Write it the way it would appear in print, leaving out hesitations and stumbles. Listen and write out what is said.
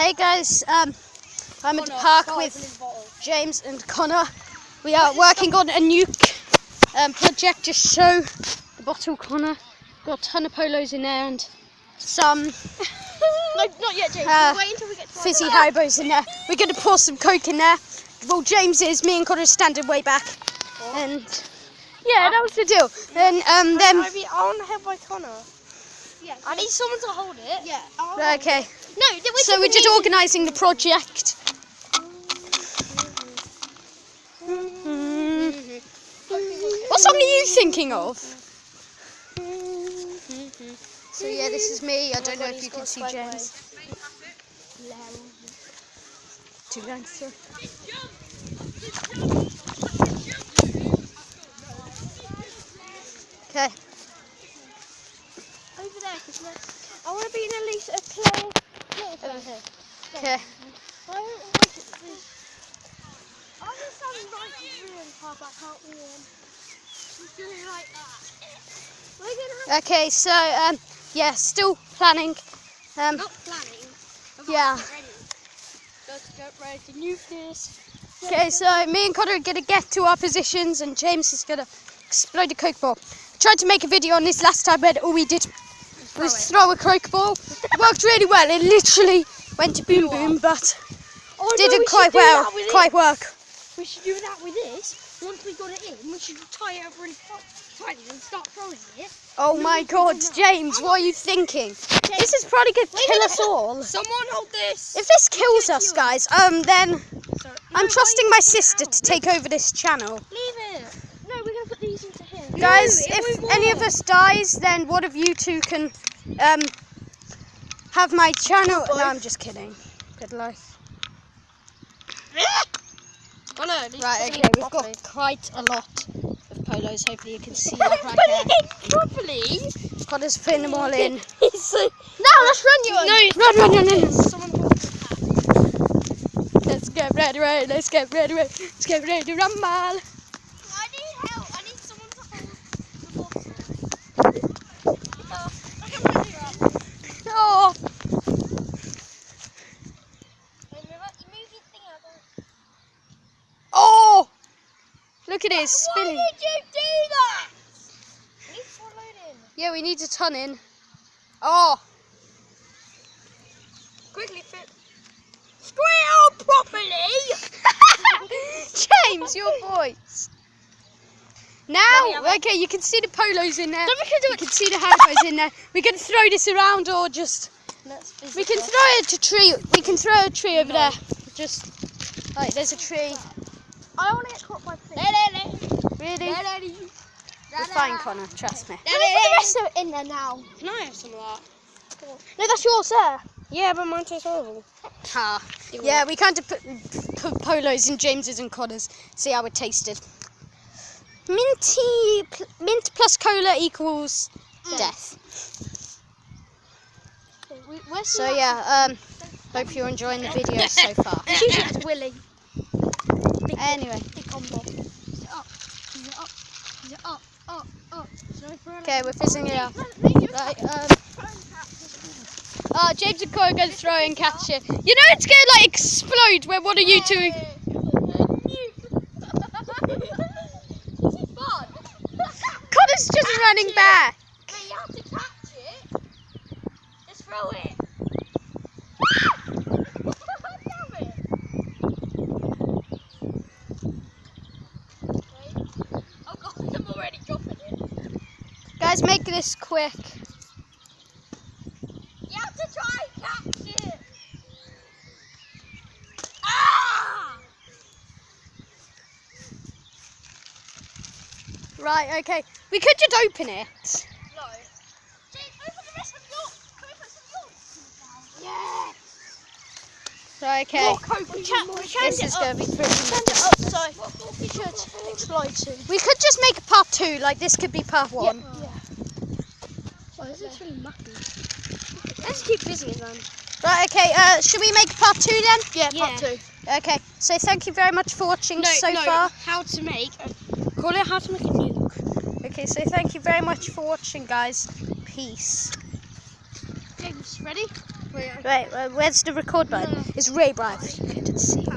Hey guys, I'm at the park with James and Connor. We are working on a new project. Just show the bottle, Connor. Got a ton of polos in there and some no, not yet, James. We'll wait until we get to fizzy Haribos in there. We're going to pour some Coke in there. Well, James is, me and Connor are standing way back. And yeah, that was the deal. Then I want to help by Connor. Yeah, I need someone to hold it. Yeah. Okay. No, so we're just organising the project. What song are you thinking of? So yeah, this is me. I don't know if you can see James. 2 lines through. Okay. Over there, because I want to be in at least a clear. Over here. Okay. I don't like it, please. I'm just standing right through and far back out the end. She's doing like that. We're gonna have Okay, so yeah, still planning. not planning. Yeah. Let's get ready to nuke this. Okay, so me and Connor are gonna get to our positions, and James is gonna explode a Coke ball. I tried to make a video on this last time, but all we did was throw a Coke ball. It worked really well. It literally went to boom boom, but didn't quite work. We should do that with this. Once we got it in, we should tie it over really tight and start throwing it. Oh my God, James, what are you thinking? This is probably gonna kill us all. Someone hold this. If this kills us, guys, then I'm trusting my sister to take over this channel. Leave it. No, we're gonna put these into here. Guys, if any of us dies, then one of you two can have my channel. No, I'm just kidding. Good life. Oh, no, Right, okay, we've got quite a lot of polos. Hopefully you can see that right put there. it in properly. Connor's putting them all in. No, let's run you. Run. Someone hold the Let's get ready, let's get ready to rumble. I need help. I need someone to hold the bottle. I can run you up. Oh, Move your thing over. oh! Look at it, it's spinning. Why did you do that? We need to load in. Yeah, we need a ton in. Oh! Quickly fit. Squeal properly. James, your voice. Now, okay, you can see the polos in there. You can see the Haribos in there. We're going to throw this around, or just... We can throw it a tree. We can throw a tree over there. Just, like, there's a tree. I want to get caught by fish. Really? We're fine, Connor, trust me. Put the rest of it in there now. Can I have some of that? No, that's yours, sir. Yeah, but mine tastes horrible. Ah, yeah, we can't put polos in James's and Connor's. See how it tasted. Mint plus cola equals death. So yeah, hope you're enjoying the video so far. She's willing. Anyway. Big combo. Is it up? Is it up? Is it up? Up, up. Okay, we're fizzing it out. Right, James and Connor are going to throw and catch it. You know it's going to like explode when one of you two... Connor's just running back. Wait, you have to catch it. Just throw it. Damn it. Wait. Oh God, I'm already dropping it. Guys, make this quick. You have to try and catch it. Ah! Right, okay. We could just open it. No. Jake, open the rest of yours. Can we put some yours down? Yes. Right, okay. This is going to be pretty Turn it up so it should explode soon. We could just make a part 2, like this could be part 1. Yeah. Oh, this is really mucky. Let's keep busy then. Right, okay, should we make part 2 then? Yeah, part 2. Okay, so thank you very much for watching so far. How to make call it how to make a nuke. Okay, so thank you very much for watching, guys. Peace. James, ready? Wait, Right, where's the record button? No. It's really bright. You couldn't see.